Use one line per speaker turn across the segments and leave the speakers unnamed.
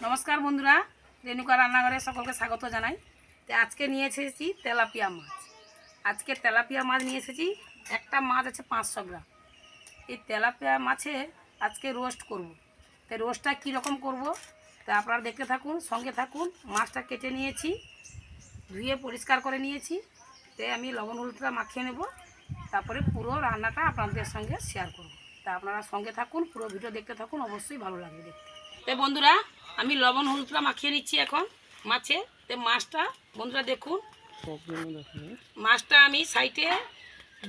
নমস্কার বন্ধুরা, রেণুকা রান্নাঘরে সকলকে স্বাগত জানাই। তো আজকে নিয়ে এসেছি তেলাপিয়া মাছ। আজকে তেলাপিয়া মাছ নিয়ে এসেছি। একটা মাছ আছে 500 গ্রাম। এই তেলাপিয়া মাছে আজকে রোস্ট করব। তো রোস্টটা কীরকম করব তা আপনারা দেখতে থাকুন, সঙ্গে থাকুন। মাছটা কেটে নিয়েছি, ধুয়ে পরিষ্কার করে নিয়েছি। তো আমি লবণ হলুদটা মাখিয়ে নেব, তারপরে পুরো রান্নাটা আপনাদের সঙ্গে শেয়ার করব। তা আপনারা সঙ্গে থাকুন, পুরো ভিডিও দেখতে থাকুন, অবশ্যই ভালো লাগবে দেখতে। তো বন্ধুরা, আমি লবণ হলুদটা মাখিয়ে নিচ্ছি এখন মাছে। তো মাছটা বন্ধুরা দেখুন, মাছটা আমি সাইডে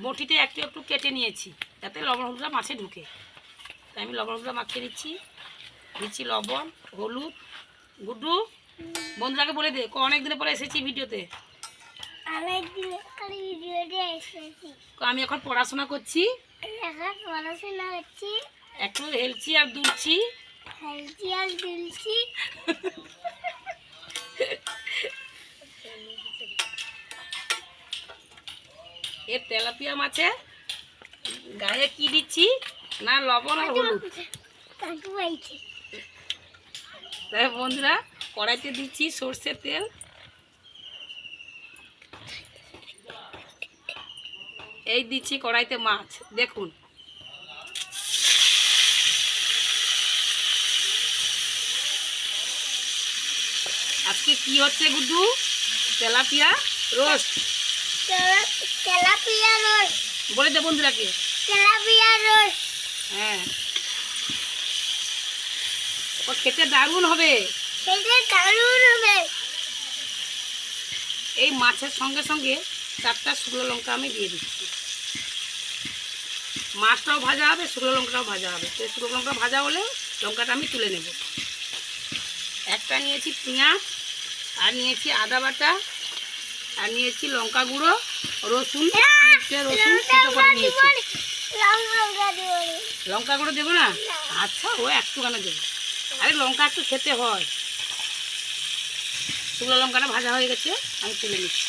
বটিতে একটু একটু কেটে নিয়েছি যাতে লবণ হলুদটা মাছে ঢুকে। তাই আমি লবণ হলুদটা মাখিয়ে দিচ্ছি লবণ হলুদ। গুড্ডু, বন্ধুরাকে বলে দে, অনেক দিনের পরে এসেছি ভিডিওতে। আমি এখন পড়াশোনা করছি, একটু হেলছি আর দুলছি। এর তেলাপিয়া মাছে গায়ে কি দিচ্ছি না, লবণ আর হলুদ। তাই বন্ধুরা, কড়াইতে দিচ্ছি সর্ষের তেল। এই দিচ্ছি কড়াইতে মাছ, দেখুন। আজকে কি হচ্ছে Guddu? Tilapia roast.
Tilapia roast
বলে দে বন্ধুরাকে।
তেলাপিয়া রোস্ট,
হ্যাঁ, ও খেতে দারুণ হবে। এই মাছের সঙ্গে সঙ্গে 4টা শুকনো লঙ্কা আমি দিয়ে দিচ্ছি। মাছটাও ভাজা হবে, শুকনো লঙ্কাটাও ভাজা হবে। তো শুকনো লঙ্কা ভাজা হলে লঙ্কাটা আমি তুলে নেব। একটা নিয়েছি পেঁয়াজ, আর নিয়েছি আদা বাটা, আর নিয়েছি লঙ্কা গুঁড়ো, রসুন রসুন থেতো করে নিয়েছি। লঙ্কা গুঁড়ো দেবো না? আচ্ছা, ও একটুখানি দেবো। আরে লঙ্কা একটু খেতে হয়। শুকনো লঙ্কাটা ভাজা হয়ে গেছে, আমি তুলে নিচ্ছি।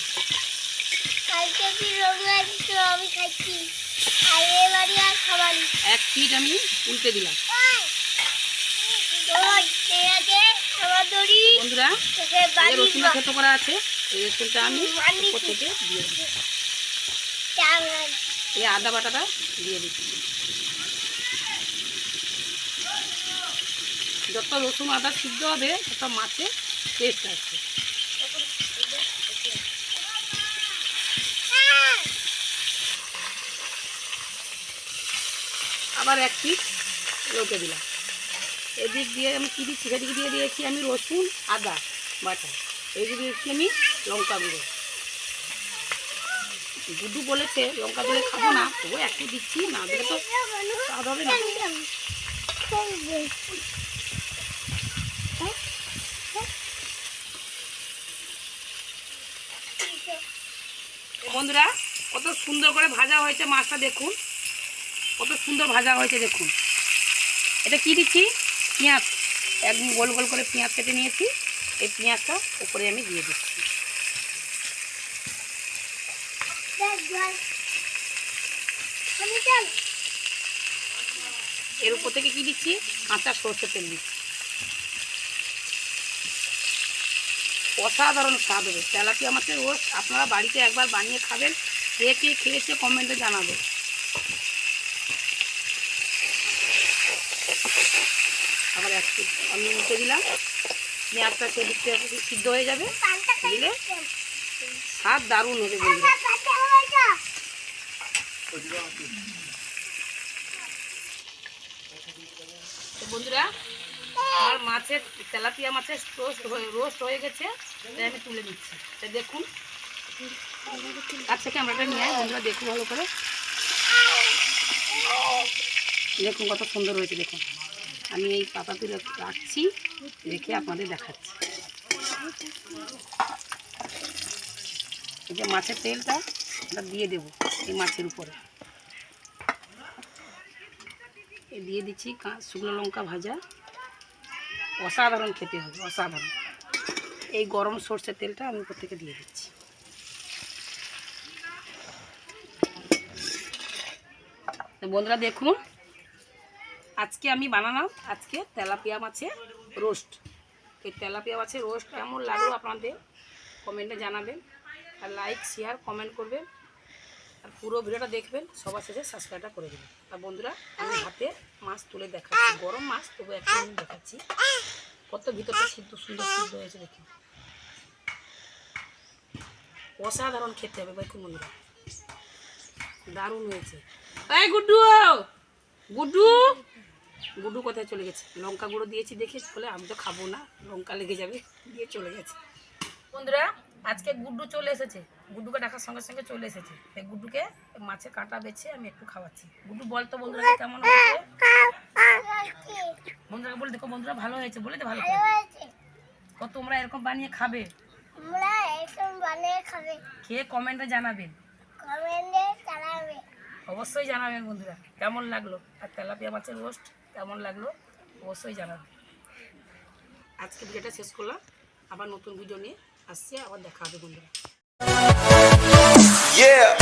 এক পিঠ আমি উল্টে দিলাম। বন্ধুরা, রসুনটা থেতো করা আছে, এই রসুনটা আমি উপর থেকে দিয়ে দিচ্ছি। এই আদা বাটাটা দিয়ে দিচ্ছি। যত রসুন আদা সিদ্ধ হবে তত মাছে টেস্ট আছে। আবার এক পিঠ লৌকে দিলাম। এদিক দিয়ে আমি কী দিচ্ছি, সেদিকে দিয়ে দিয়েছি আমি রসুন আদা বাটা। এইদিকে দিয়েছি আমি লঙ্কা গুঁড়ো। গুড্ডু বলেছে লঙ্কা দিলে খাবো না, তবু একটু দিচ্ছি, না দিলে তো স্বাদ হবে না। বন্ধুরা, কত সুন্দর করে ভাজা হয়েছে মাছটা, দেখুন কত সুন্দর ভাজা হয়েছে দেখুন। এটা কি দিচ্ছি, পেঁয়াজ। একদম গোল গোল করে পেঁয়াজ কেটে নিয়েছি, এই পেঁয়াজটা উপরে আমি দিয়ে দিচ্ছি। এর উপর থেকে কি দিচ্ছি, কাঁচা সরষের তেল দিচ্ছি। অসাধারণ স্বাদ হবে তেলাপিয়া মাছের রোস্ট। আপনারা বাড়িতে একবার বানিয়ে খাবেন, কে কে খেয়েছে কমেন্টে জানাবে। আবার একটু আমি উঠে দিলাম, পেঁয়াজটা সেদিকটা সিদ্ধ হয়ে যাবে, দিলে স্বাদ দারুণ হবে বন্ধুরা। বন্ধুরা, আর মাছের তেলাপিয়া মাছের রোস্ট হয়ে গেছে, তাই আমি তুলে দিচ্ছি। তাই দেখুন, আচ্ছা ক্যামেরাটা নিয়ে আয় বন্ধুরা, দেখুন ভালো করে। দেখুন কত সুন্দর হয়েছে দেখুন। আমি এই পাতা তুলে রাখছি, রেখে আপনাদের দেখাচ্ছি। এই যে মাছের তেলটা এটা দিয়ে দেব এই মাছের উপরে। এই দিয়ে দিচ্ছি শুকনো লঙ্কা ভাজা। অসাধারণ খেতে হবে, অসাধারণ। এই গরম সরষের তেলটা আমি উপর থেকে দিয়ে দিচ্ছি। বন্ধুরা দেখুন, আজকে আমি বানালাম তেলাপিয়া মাছের রোস্ট। এই তেলাপিয়া মাছের রোস্ট কেমন লাগলো আপনাদের কমেন্টে জানাবেন, আর লাইক শেয়ার কমেন্ট করবেন, আর পুরো ভিডিওটা দেখবেন, সবার শেষে সাবস্ক্রাইবটা করে দেবেন। আর বন্ধুরা আমি হাতে মাছ তুলে দেখাচ্ছি, গরম মাছ তবু একটা আমি দেখাচ্ছি কত ভিতরটা সিদ্ধ সুন্দর সিদ্ধ হয়েছে দেখি, অসাধারণ খেতে হবে দেখুন বন্ধুরা, দারুণ হয়েছে। এই গুড্ডু, গুড্ডু গুড্ডু কোথায় চলে গেছে? লঙ্কা গুঁড়ো দিয়েছি দেখে বলে আমি তো খাবো না, লঙ্কা লেগে যাবে, দিয়ে চলে গেছে। বন্ধুরা আজকে গুড্ডু চলে এসেছে, গুড্ডুকে ডাকার সঙ্গে সঙ্গে চলে এসেছে। এই গুড্ডুকে মাছের কাঁটা বেছে আমি একটু খাওয়াচ্ছি। গুড্ডু বলতো বন্ধুরা কেমন হয়েছে, বন্ধুরা বলে দেখো বন্ধুরা ভালো হয়েছে বলে তো ভালো করে। তো তোমরা এরকম বানিয়ে খাবে,
আমরা এরকম বানিয়ে খাবে,
খেয়ে কমেন্টে জানাবেন,
কমেন্টে জানাবে।
অবশ্যই জানাবেন বন্ধুরা কেমন লাগলো, আর তেলাপিয়া মাছের রোস্ট কেমন লাগলো অবশ্যই জানাবেন। আজকে ভিডিওটা শেষ করলাম, আবার নতুন ভিডিও নিয়ে আসছি, আবার দেখা হবে বন্ধুরা।
Yeah.